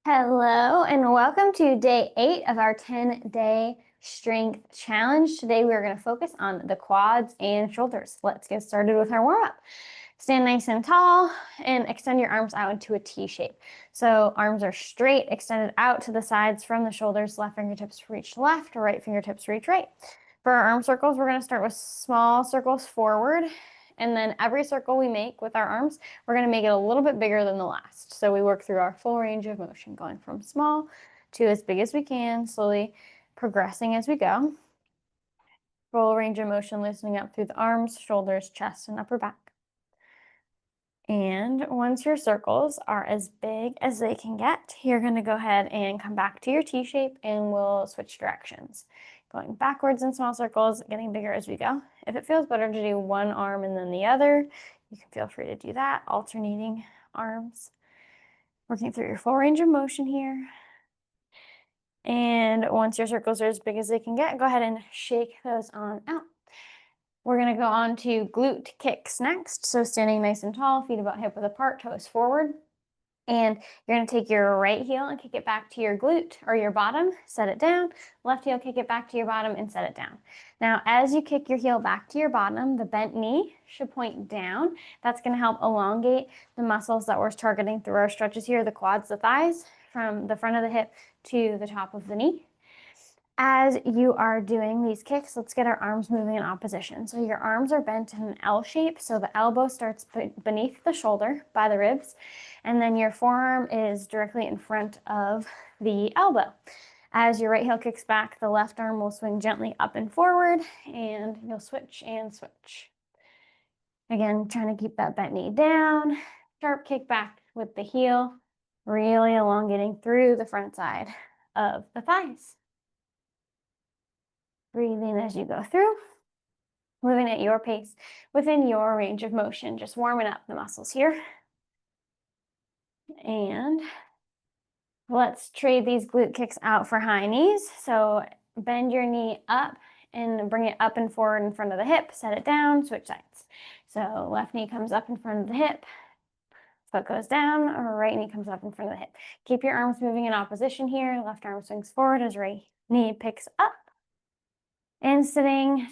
Hello, and welcome to day 8 of our 10-day strength challenge. Today, we are going to focus on the quads and shoulders. Let's get started with our warm-up. Stand nice and tall and extend your arms out into a T shape. So arms are straight, extended out to the sides from the shoulders. Left fingertips reach left, right fingertips reach right. For our arm circles, we're going to start with small circles forward. And then every circle we make with our arms, we're going to make it a little bit bigger than the last. So we work through our full range of motion, going from small to as big as we can, slowly progressing as we go. Full range of motion, loosening up through the arms, shoulders, chest, and upper back. And once your circles are as big as they can get, you're going to go ahead and come back to your T shape and we'll switch directions. Going backwards in small circles, getting bigger as we go. If it feels better to do one arm and then the other, you can feel free to do that, alternating arms. Working through your full range of motion here. And once your circles are as big as they can get, go ahead and shake those on out. We're going to go on to glute kicks next. So standing nice and tall, feet about hip width apart, toes forward. And you're going to take your right heel and kick it back to your glute or your bottom, set it down. Left heel, kick it back to your bottom and set it down. Now, as you kick your heel back to your bottom, the bent knee should point down. That's going to help elongate the muscles that we're targeting through our stretches here, the quads, the thighs, from the front of the hip to the top of the knee. As you are doing these kicks, let's get our arms moving in opposition. So your arms are bent in an L shape. So the elbow starts beneath the shoulder by the ribs, and then your forearm is directly in front of the elbow. As your right heel kicks back, the left arm will swing gently up and forward, and you'll switch and switch. Again, trying to keep that bent knee down. Sharp kick back with the heel, really elongating through the front side of the thighs. Breathing as you go through, moving at your pace within your range of motion, just warming up the muscles here. And let's trade these glute kicks out for high knees. So bend your knee up and bring it up and forward in front of the hip, set it down, switch sides. So left knee comes up in front of the hip, foot goes down, or right knee comes up in front of the hip. Keep your arms moving in opposition here. Left arm swings forward as right knee picks up. And standing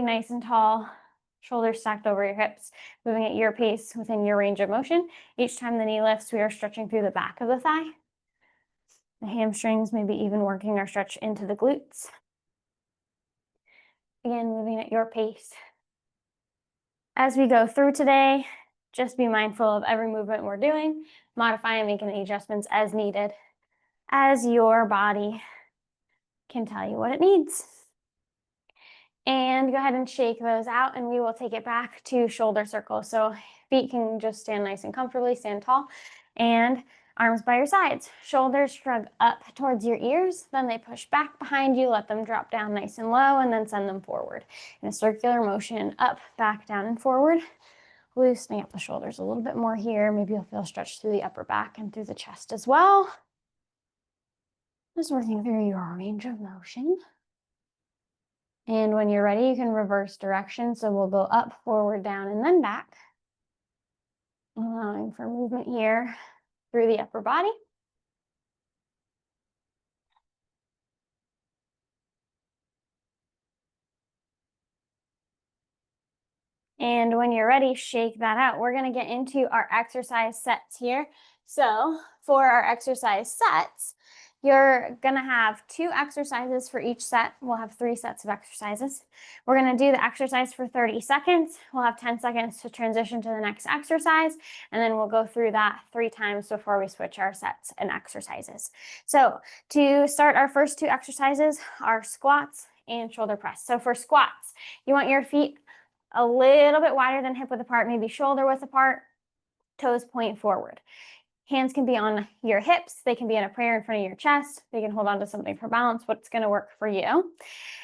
nice and tall, shoulders stacked over your hips, moving at your pace within your range of motion. Each time the knee lifts, we are stretching through the back of the thigh. The hamstrings, maybe even working our stretch into the glutes. Again, moving at your pace. As we go through today, just be mindful of every movement we're doing, modifying, making the adjustments as needed, as your body can tell you what it needs. And go ahead and shake those out, and we will take it back to shoulder circles. So feet can just stand nice and comfortably, stand tall, and arms by your sides. Shoulders shrug up towards your ears, then they push back behind you, let them drop down nice and low, and then send them forward. In a circular motion, up, back, down, and forward. Loosening up the shoulders a little bit more here. Maybe you'll feel stretched through the upper back and through the chest as well. Just working through your range of motion. And when you're ready, you can reverse direction. So we'll go up, forward, down, and then back. Allowing for movement here through the upper body. And when you're ready, shake that out. We're going to get into our exercise sets here. So for our exercise sets, you're going to have 2 exercises for each set. We'll have 3 sets of exercises. We're going to do the exercise for 30 seconds. We'll have 10 seconds to transition to the next exercise, and then we'll go through that 3 times before we switch our sets and exercises. So to start, our first 2 exercises are squats and shoulder press. So for squats, you want your feet a little bit wider than hip width apart, maybe shoulder width apart, toes point forward. Hands can be on your hips. They can be in a prayer in front of your chest. They can hold on to something for balance, what's going to work for you.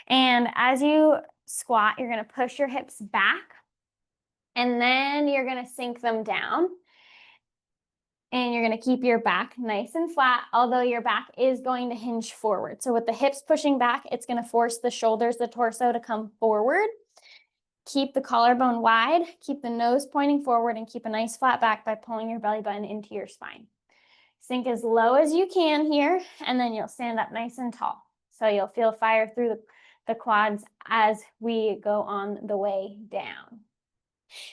And as you squat, you're going to push your hips back, and then you're going to sink them down. And you're going to keep your back nice and flat, although your back is going to hinge forward. So with the hips pushing back, it's going to force the shoulders, the torso to come forward. Keep the collarbone wide, keep the nose pointing forward, and keep a nice flat back by pulling your belly button into your spine. Sink as low as you can here, and then you'll stand up nice and tall. So you'll feel fire through the quads as we go on the way down.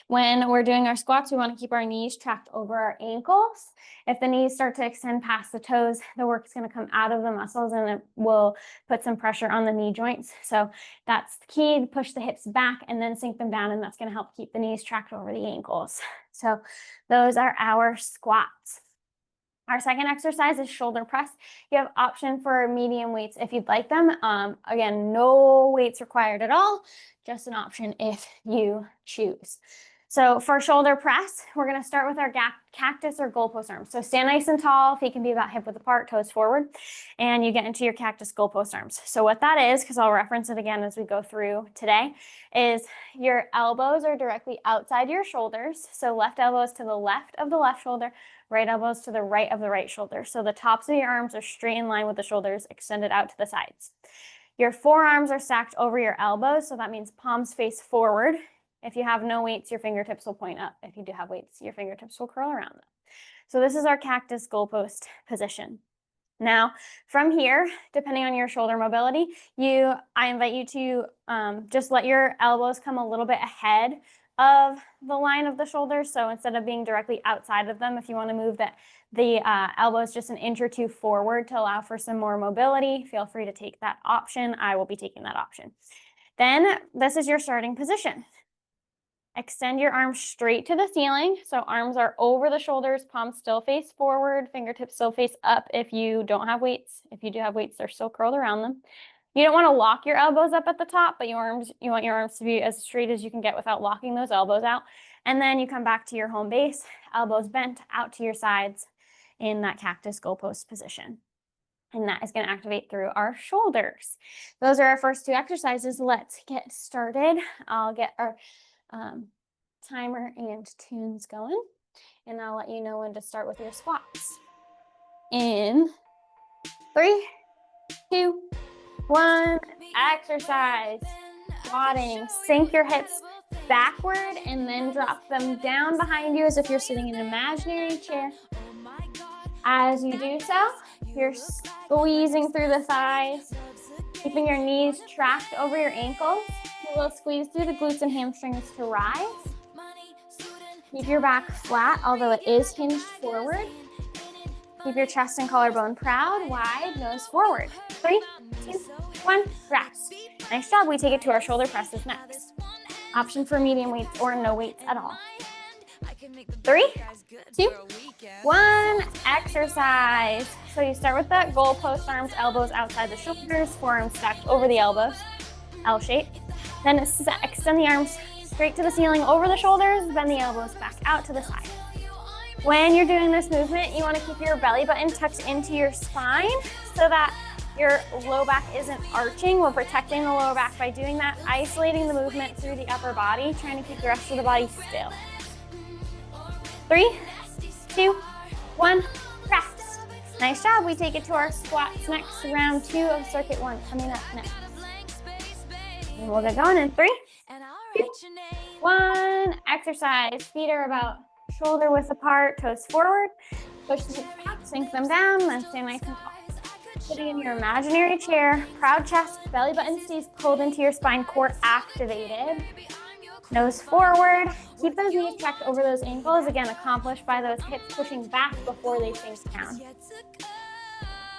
When we're doing our squats, we want to keep our knees tracked over our ankles. If the knees start to extend past the toes, the work is going to come out of the muscles and it will put some pressure on the knee joints. So that's the key, push the hips back and then sink them down, and that's going to help keep the knees tracked over the ankles. So those are our squats. Our second exercise is shoulder press. You have option for medium weights if you'd like them. Again, no weights required at all, just an option if you choose. So for shoulder press, we're going to start with our cactus or goalpost arms. So stand nice and tall, feet can be about hip width apart, toes forward, and you get into your cactus goalpost arms. So what that is, because I'll reference it again as we go through today, is your elbows are directly outside your shoulders. So left elbows to the left of the left shoulder, right elbows to the right of the right shoulder. So the tops of your arms are straight in line with the shoulders, extended out to the sides. Your forearms are stacked over your elbows, so that means palms face forward. If you have no weights, your fingertips will point up. If you do have weights, your fingertips will curl around them. So this is our cactus goalpost position. Now, from here, depending on your shoulder mobility, I invite you to just let your elbows come a little bit ahead of the line of the shoulders. So instead of being directly outside of them, if you want to move the elbows just an inch or two forward to allow for some more mobility, feel free to take that option. I will be taking that option. Then this is your starting position. Extend your arms straight to the ceiling. So arms are over the shoulders, palms still face forward, fingertips still face up if you don't have weights. If you do have weights, they're still curled around them. You don't want to lock your elbows up at the top, but you want your arms to be as straight as you can get without locking those elbows out. And then you come back to your home base, elbows bent out to your sides in that cactus goalpost position. And that is going to activate through our shoulders. Those are our first two exercises. Let's get started. I'll get our timer and tunes going, and I'll let you know when to start with your squats. In 3, 2, 1, exercise. Squatting, sink your hips backward and then drop them down behind you as if you're sitting in an imaginary chair. As you do so, you're squeezing through the thighs, keeping your knees tracked over your ankles. You will squeeze through the glutes and hamstrings to rise. Keep your back flat, although it is hinged forward. Keep your chest and collarbone proud, wide, nose forward. 3, 2, 1, rest. Nice job. We take it to our shoulder presses next. Option for medium weights or no weights at all. 3, 2, 1, exercise. So you start with that goalpost arms, elbows outside the shoulders, forearms stacked over the elbows, L shape. Then extend the arms straight to the ceiling over the shoulders, bend the elbows back out to the side. When you're doing this movement, you want to keep your belly button tucked into your spine so that your low back isn't arching. We're protecting the lower back by doing that, isolating the movement through the upper body, trying to keep the rest of the body still. 3, 2, 1, rest. Nice job. We take it to our squats next. Round 2 of circuit 1 coming up next. And we'll get going in 3, 2, 1. Exercise. Feet are about shoulder width apart, toes forward. Push the hips back, sink them down, then stay nice and tall. Sitting in your imaginary chair, proud chest, belly button stays pulled into your spine, core activated. Nose forward. Keep those knees tracked over those ankles. Again, accomplished by those hips pushing back before they sink down.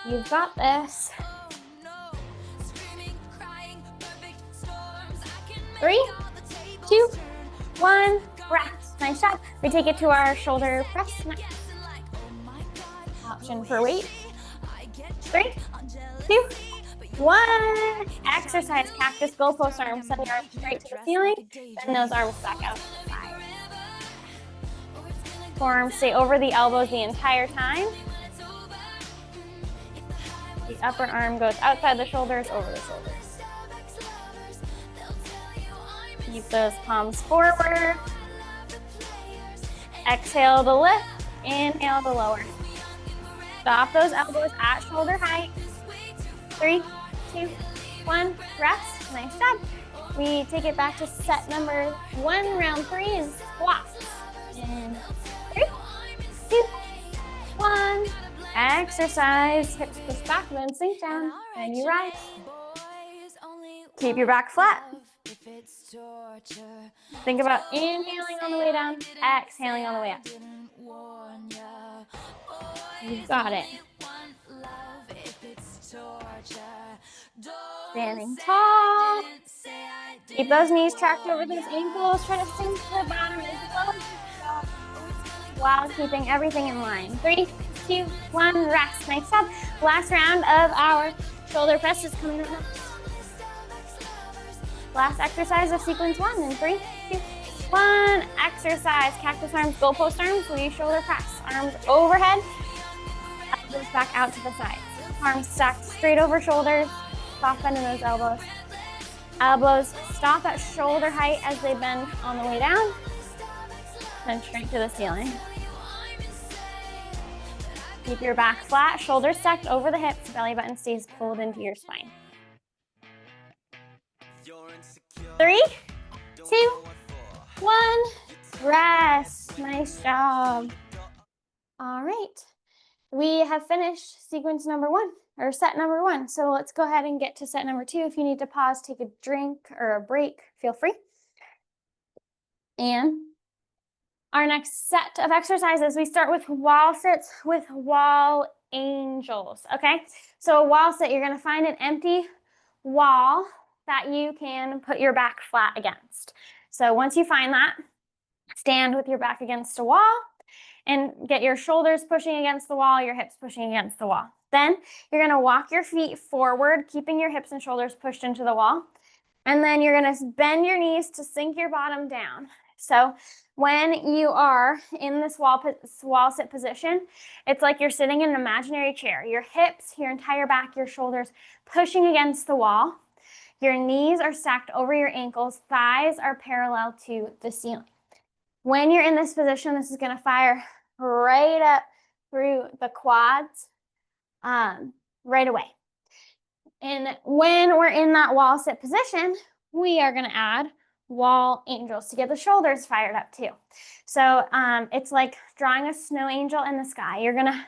You've got this. 3, 2, 1, rest. Nice job. We take it to our shoulder press next. Option for weight. 3, 2, 1. Exercise. Cactus goalpost arms. Send your arms straight to the ceiling. Bend those arms back out to the side. Forearms stay over the elbows the entire time. The upper arm goes outside the shoulders, over the shoulders. Keep those palms forward. Exhale to lift. Inhale to lower. Stop those elbows at shoulder height. 3, 2, 1, rest. Nice job. We take it back to set number 1, round 3 in squats. In 3, 2, 1, exercise. Hips push back, then sink down, and you rise. Keep your back flat. Think about inhaling on the way down, exhaling on the way up. You got it. Standing tall. Keep those knees tracked over those ankles. Try to sink to the bottom as low as you can while keeping everything in line. 3, 2, 1, rest. Nice job. Last round of our shoulder press is coming up next. Last exercise of sequence 1 in 3, 2, 1. Exercise. Cactus arms, goalpost arms. We shoulder press. Arms overhead. Elbows back out to the sides. Arms stacked straight over shoulders. Soft bend in those elbows. Elbows stop at shoulder height as they bend on the way down. Then straight to the ceiling. Keep your back flat, shoulders stacked over the hips, belly button stays pulled into your spine. 3, 2, 1, rest. Nice job. All right. We have finished sequence number 1, or set number 1. So let's go ahead and get to set number 2. If you need to pause, take a drink or a break, feel free. And our next set of exercises, we start with wall sits with wall angels, okay? So a wall sit, you're gonna find an empty wall that you can put your back flat against. So once you find that, stand with your back against a wall and get your shoulders pushing against the wall, your hips pushing against the wall. Then you're gonna walk your feet forward, keeping your hips and shoulders pushed into the wall. And then you're gonna bend your knees to sink your bottom down. So when you are in this wall sit position, it's like you're sitting in an imaginary chair. Your hips, your entire back, your shoulders pushing against the wall. Your knees are stacked over your ankles. Thighs are parallel to the ceiling. When you're in this position, this is going to fire right up through the quads right away. And when we're in that wall sit position, we are going to add wall angels to get the shoulders fired up too. So it's like drawing a snow angel in the sky. You're going to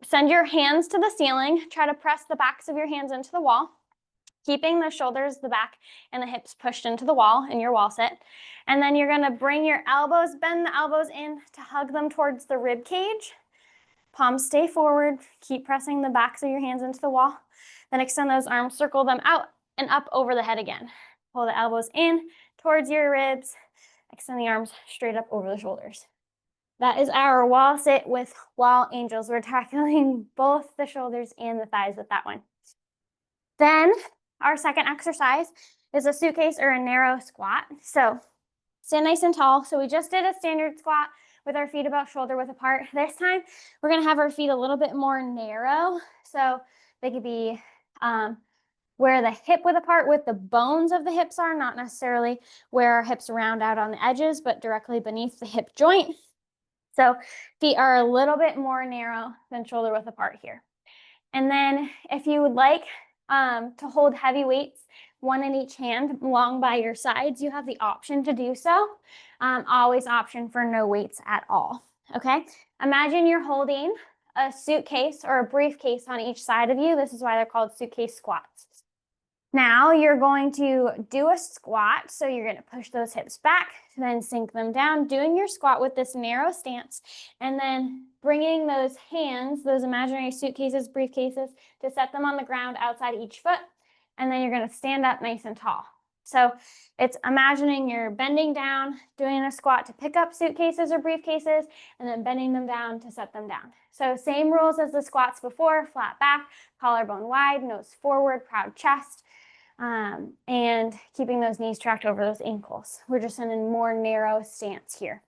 send your hands to the ceiling, try to press the backs of your hands into the wall, keeping the shoulders, the back, and the hips pushed into the wall in your wall sit. And then you're going to bring your elbows, bend the elbows in to hug them towards the rib cage. Palms stay forward. Keep pressing the backs of your hands into the wall. Then extend those arms, circle them out and up over the head again. Pull the elbows in towards your ribs. Extend the arms straight up over the shoulders. That is our wall sit with wall angels. We're tackling both the shoulders and the thighs with that one. Then our second exercise is a suitcase or a narrow squat. So stand nice and tall. So we just did a standard squat with our feet about shoulder width apart. This time we're going to have our feet a little bit more narrow. So they could be where the hip width apart with the bones of the hips are, not necessarily where our hips round out on the edges, but directly beneath the hip joint. So feet are a little bit more narrow than shoulder width apart here. And then if you would like to hold heavy weights, one in each hand along by your sides, you have the option to do so. Always option for no weights at all, okay? Imagine you're holding a suitcase or a briefcase on each side of you. This is why they're called suitcase squats. Now you're going to do a squat. So you're going to push those hips back, then sink them down, doing your squat with this narrow stance, and then bringing those hands, those imaginary suitcases, briefcases, to set them on the ground outside each foot. And then you're going to stand up nice and tall. So it's imagining you're bending down, doing a squat to pick up suitcases or briefcases, and then bending them down to set them down. So same rules as the squats before: flat back, collarbone wide, nose forward, proud chest, and keeping those knees tracked over those ankles. We're just in a more narrow stance here.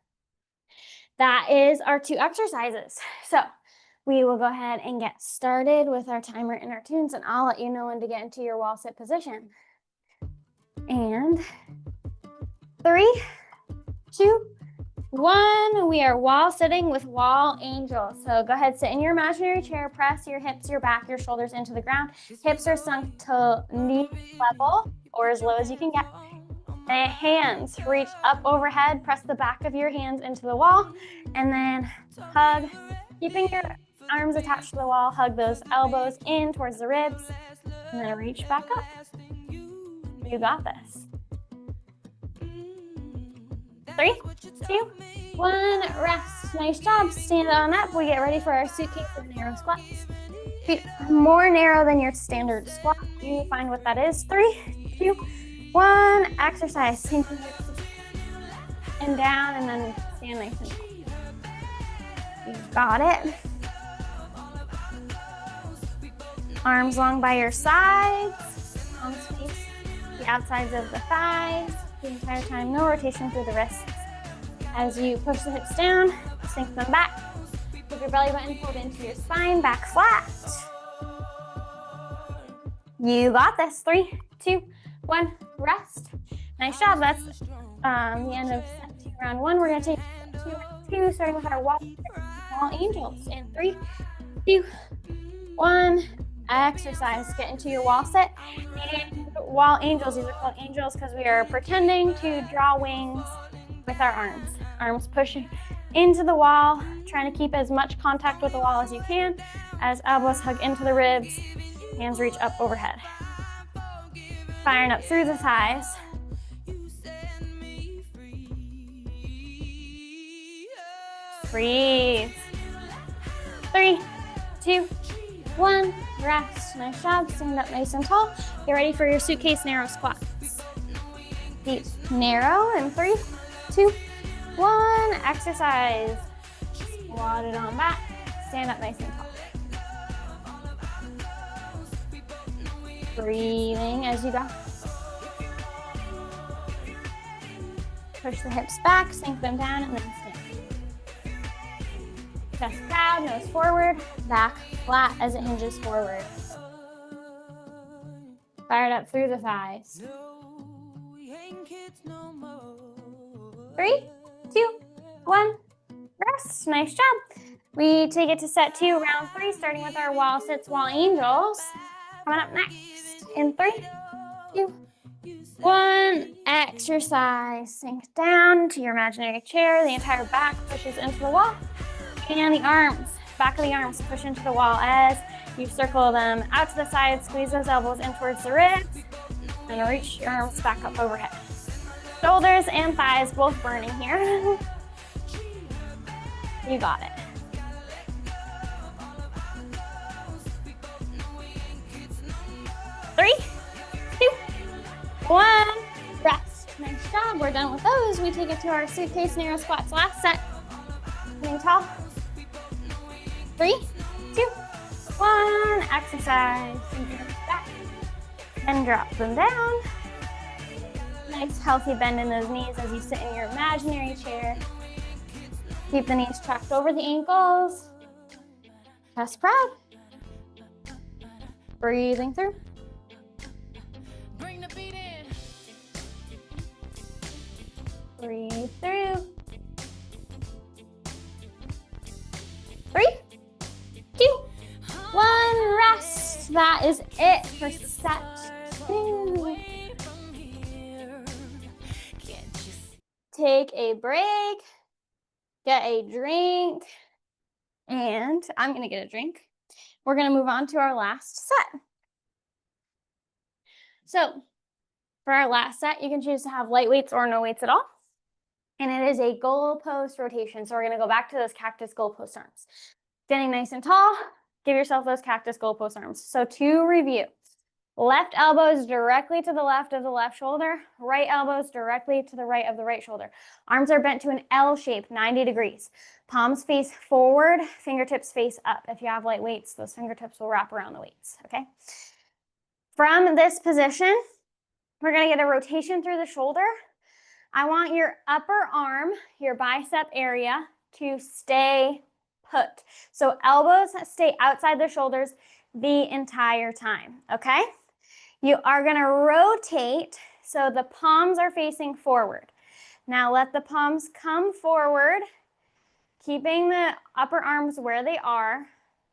That is our 2 exercises. So we will go ahead and get started with our timer and our tunes, and I'll let you know when to get into your wall sit position. And 3, 2, 1. We are wall sitting with wall angels. So go ahead, sit in your imaginary chair, press your hips, your back, your shoulders into the ground. Hips are sunk to knee level or as low as you can get. And hands reach up overhead, press the back of your hands into the wall, and then hug, keeping your arms attached to the wall, hug those elbows in towards the ribs, and then reach back up. You got this. 3, 2, 1, rest. Nice job. Stand on up. We get ready for our suitcase and narrow squats. Feet more narrow than your standard squat. You find what that is. 3, 2, 1. Exercise. Sink and down, and then stand nice and tall. You got it. Arms long by your sides. Palms face the outsides of the thighs. The entire time, no rotation through the wrists. As you push the hips down, sink them back. Keep your belly button pulled into your spine, back flat. You got this. 3, 2, 1, rest. Nice job. That's the end of set 2, round 1. We're going to take set 2, starting with our wall angels. In 3, 2, 1. Exercise. Get into your wall sit. And wall angels. These are called angels because we are pretending to draw wings with our arms. Arms pushing into the wall, trying to keep as much contact with the wall as you can. As elbows hug into the ribs, hands reach up overhead. Firing up through the thighs. Breathe. 3, 2, 1. Rest. Nice job. Stand up nice and tall. Get ready for your suitcase narrow squats. Feet narrow in 3, 2, 1. Exercise. Squat it on back. Stand up nice and tall. Breathing as you go. Push the hips back, sink them down, and then stand. Chest proud, nose forward, back flat as it hinges forward. Fire it up through the thighs. 3, 2, 1, rest. Nice job. We take it to set 2, round 3, starting with our wall sits, wall angels. Coming up next in 3, 2, 1. Exercise. Sink down to your imaginary chair. The entire back pushes into the wall. And the arms, back of the arms push into the wall as you circle them out to the side, squeeze those elbows in towards the ribs, and reach your arms back up overhead. Shoulders and thighs both burning here. You got it. Three, 2, 1, rest. Nice job. We're done with those. We take it to our suitcase narrow squats. Last set. Sitting tall. 3, 2, 1. Exercise. Back and drop them down. Nice healthy bend in those knees as you sit in your imaginary chair. Keep the knees tucked over the ankles. Chest proud. Breathing through. Breathe through. 3, 2, 1. Rest. That is it for set 2. Take a break. Get a drink. And I'm going to get a drink. We're going to move on to our last set. So for our last set, you can choose to have light weights or no weights at all. And it is a goalpost rotation. So we're going to go back to those cactus goalpost arms. Standing nice and tall, give yourself those cactus goalpost arms. So to review, left elbow is directly to the left of the left shoulder, right elbow is directly to the right of the right shoulder. Arms are bent to an L shape, 90 degrees. Palms face forward, fingertips face up. If you have light weights, those fingertips will wrap around the weights, okay? From this position, we're going to get a rotation through the shoulder. I want your upper arm, your bicep area, to stay put. So elbows stay outside the shoulders the entire time, okay? You are going to rotate so the palms are facing forward. Now let the palms come forward, keeping the upper arms where they are.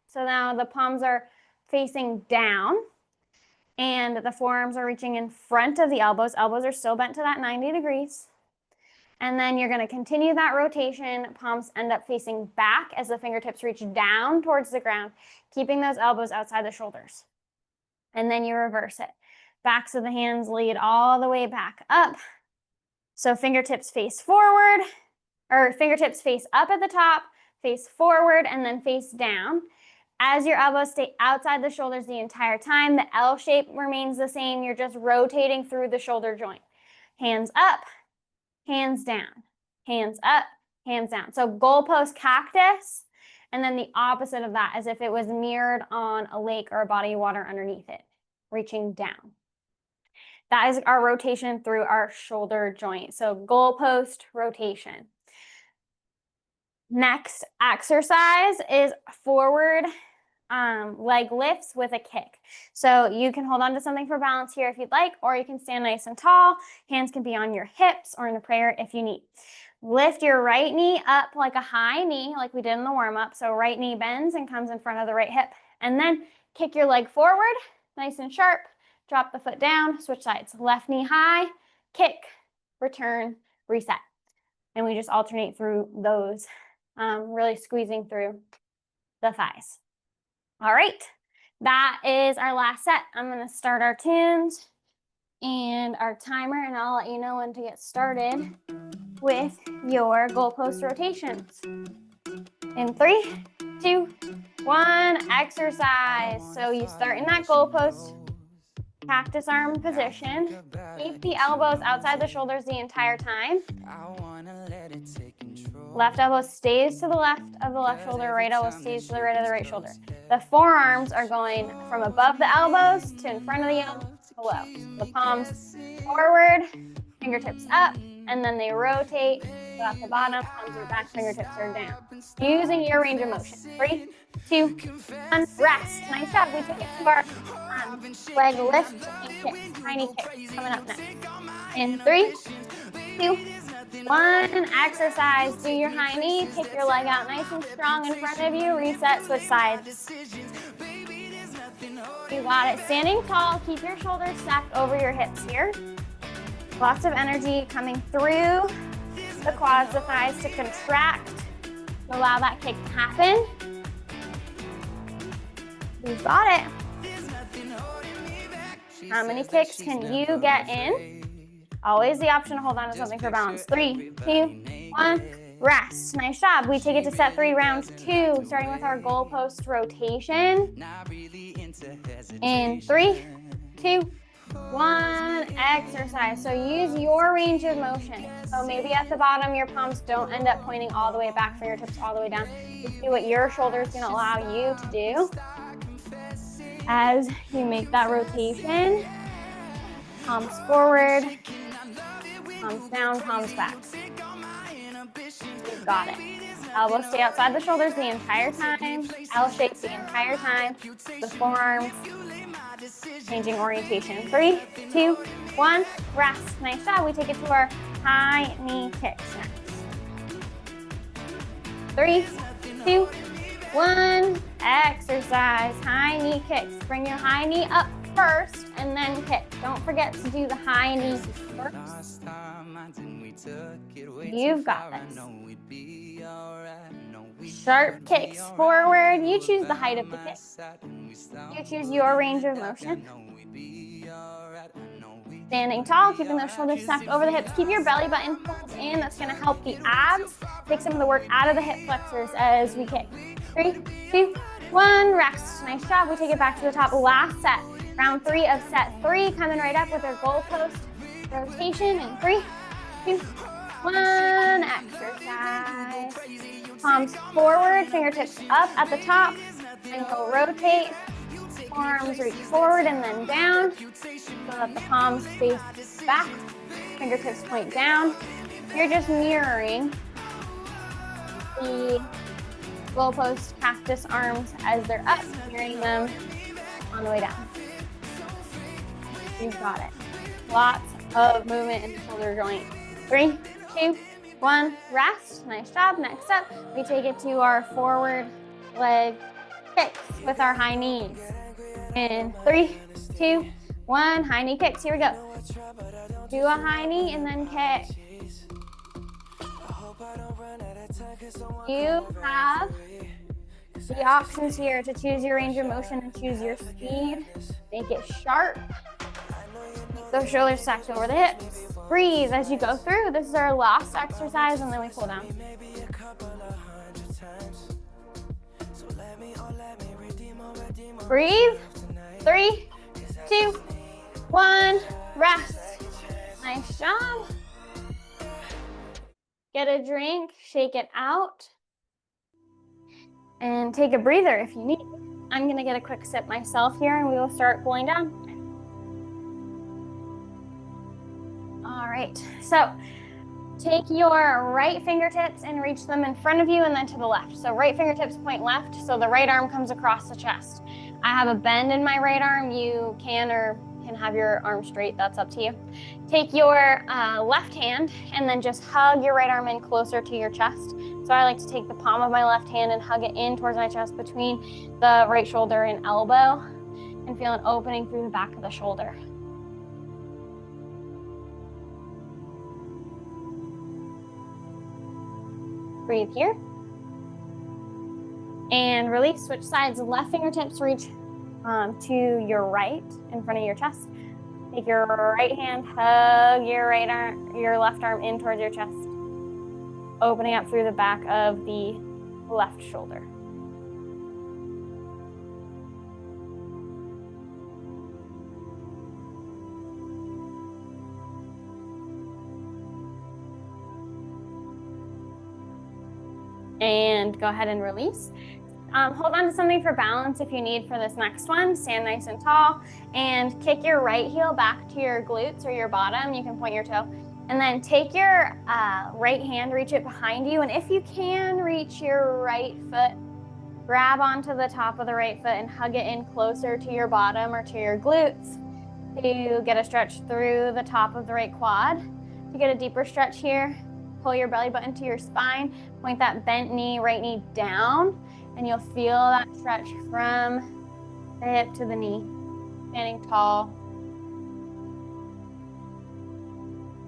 So now the palms are facing down and the forearms are reaching in front of the elbows. Elbows are still bent to that 90 degrees. And then you're going to continue that rotation. Palms end up facing back as the fingertips reach down towards the ground, keeping those elbows outside the shoulders. And then you reverse it. Backs of the hands lead all the way back up. So fingertips face forward, or fingertips face up at the top, face forward, and then face down. As your elbows stay outside the shoulders the entire time, the L shape remains the same. You're just rotating through the shoulder joint. Hands up, hands down, hands up, hands down. So goalpost cactus, and then the opposite of that, as if it was mirrored on a lake or a body of water underneath it, reaching down. That is our rotation through our shoulder joint. So goalpost rotation. Next exercise is forward leg lifts with a kick. So you can hold on to something for balance here if you'd like, or you can stand nice and tall. Hands can be on your hips or in a prayer if you need. Lift your right knee up like a high knee, like we did in the warm-up. So right knee bends and comes in front of the right hip. And then kick your leg forward, nice and sharp. Drop the foot down, switch sides. Left knee high, kick, return, reset. And we just alternate through those, really squeezing through the thighs. All right, that is our last set. I'm gonna start our tunes and our timer, and I'll let you know when to get started with your goalpost rotations. In 3, 2, 1, exercise. So you start in that goalpost cactus arm position. Keep the elbows outside the shoulders the entire time. Left elbow stays to the left of the left shoulder, right elbow stays to the right of the right shoulder. The forearms are going from above the elbows to in front of the elbows below. So the palms forward, fingertips up, and then they rotate. So at the bottom, palms are back, fingertips are down. Using your range of motion. 3, 2, 1, rest. Nice job. We take it to our leg lift and kick. Tiny kicks coming up next. In 3, 2, 1, exercise. Do your high knee, kick your leg out nice and strong in front of you. Reset, switch sides. You got it. Standing tall, keep your shoulders stacked over your hips here. Lots of energy coming through the quads, the thighs to contract. Allow that kick to happen. You've got it. How many kicks can you get in? Always the option to hold on to something for balance. 3, 2, 1, rest. Nice job. We take it to set 3, round 2, starting with our goalpost rotation. In 3, 2, 1, exercise. So use your range of motion. So maybe at the bottom, your palms don't end up pointing all the way back, fingertips all the way down. Just do what your shoulder is going to allow you to do. As you make that rotation, palms forward, palms down, palms back. You've got it. Elbows stay outside the shoulders the entire time. L shape the entire time. The forearms changing orientation. 3, 2, 1, rest. Nice job. We take it to our high knee kicks next. 3, 2, 1, exercise, high knee kicks. Bring your high knee up first and then kick. Don't forget to do the high knee first. You've got this. Sharp kicks forward. You choose the height of the kick. You choose your range of motion. Standing tall, keeping those shoulders stacked over the hips. Keep your belly button pulled in. That's going to help the abs. Take some of the work out of the hip flexors as we kick. 3, 2, 1, rest. Nice job. We take it back to the top. Last set. Round 3 of set 3. Coming right up with our goalpost rotation. In 3, 2, 1, exercise. Palms forward, fingertips up at the top. And you'll rotate. Arms reach forward and then down. So that the palms face back. Fingertips point down. You're just mirroring the goalpost cactus arms as they're up, mirroring them on the way down. You've got it. Lots of movement in the shoulder joint. 3, 2, 1, rest. Nice job. Next up, we take it to our forward leg kicks with our high knees. In 3, 2, 1, high knee kicks. Here we go. Do a high knee and then kick. You have the options here to choose your range of motion and choose your speed. Make it sharp. Keep those shoulders stacked over the hips. Breathe as you go through. This is our last exercise, and then we cool down. Breathe. 3, 2, 1. Rest. Nice job. Get a drink, shake it out, and take a breather if you need. I'm gonna get a quick sip myself here, and we will start cooling down. All right, so take your right fingertips and reach them in front of you and then to the left. So right fingertips point left, so the right arm comes across the chest. I have a bend in my right arm. You can or can have your arm straight, that's up to you. Take your left hand and then just hug your right arm in closer to your chest. So I like to take the palm of my left hand and hug it in towards my chest between the right shoulder and elbow and feel an opening through the back of the shoulder. Breathe here. And release, switch sides. Left fingertips reach to your right in front of your chest. Take your right hand, hug your right arm, your left arm in towards your chest, opening up through the back of the left shoulder. And go ahead and release. Hold on to something for balance if you need for this next one. Stand nice and tall and kick your right heel back to your glutes or your bottom. You can point your toe. And then take your right hand, reach it behind you. And if you can, reach your right foot. Grab onto the top of the right foot and hug it in closer to your bottom or to your glutes to get a stretch through the top of the right quad. To get a deeper stretch here, pull your belly button to your spine. Point that bent knee, right knee down. And you'll feel that stretch from the hip to the knee. Standing tall.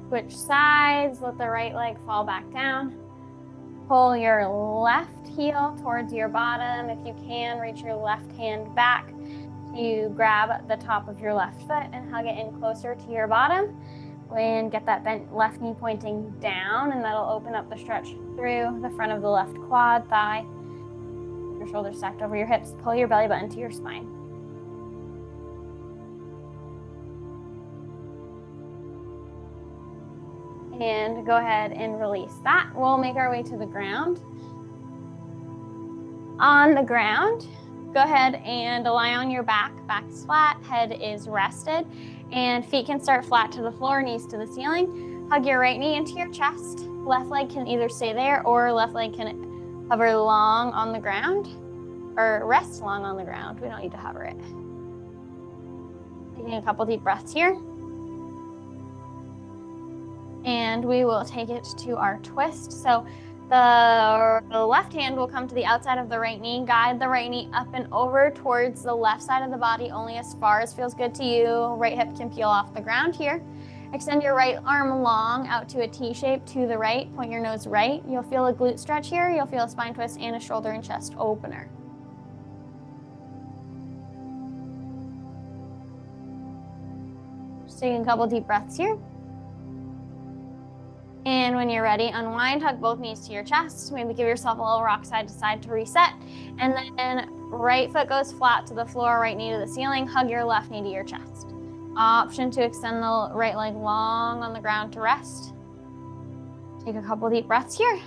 Switch sides, let the right leg fall back down. Pull your left heel towards your bottom. If you can, reach your left hand back to grab the top of your left foot and hug it in closer to your bottom. And get that bent left knee pointing down, and that'll open up the stretch through the front of the left quad, thigh. Your shoulders stacked over your hips. Pull your belly button to your spine. And go ahead and release that. We'll make our way to the ground. On the ground, go ahead and lie on your back. Back's flat, head is rested, and feet can start flat to the floor, knees to the ceiling. Hug your right knee into your chest. Left leg can either stay there or left leg can hover long on the ground or rest long on the ground. We don't need to hover it. Taking a couple deep breaths here. And we will take it to our twist. So the left hand will come to the outside of the right knee. Guide the right knee up and over towards the left side of the body, only as far as feels good to you. Right hip can peel off the ground here. Extend your right arm long out to a T shape to the right. Point your nose right. You'll feel a glute stretch here. You'll feel a spine twist and a shoulder and chest opener. Just taking a couple deep breaths here. And when you're ready, unwind, hug both knees to your chest. Maybe give yourself a little rock side to side to reset. And then right foot goes flat to the floor, right knee to the ceiling. Hug your left knee to your chest. Option to extend the right leg long on the ground to rest. Take a couple deep breaths here.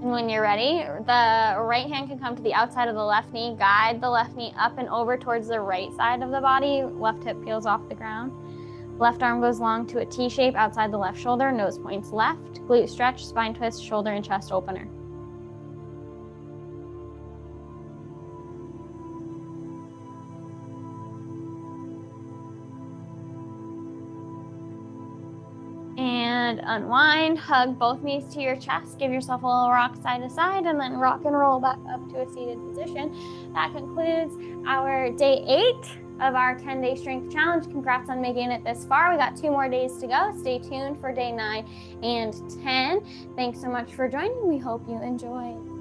And when you're ready, the right hand can come to the outside of the left knee. Guide the left knee up and over towards the right side of the body. Left hip peels off the ground. Left arm goes long to a T shape outside the left shoulder. Nose points left. Glute stretch, spine twist, shoulder and chest opener. And unwind, hug both knees to your chest, give yourself a little rock side to side, and then rock and roll back up to a seated position. That concludes our day 8 of our 10-day strength challenge. Congrats on making it this far. We got 2 more days to go. Stay tuned for day 9 and 10. Thanks so much for joining. We hope you enjoyed.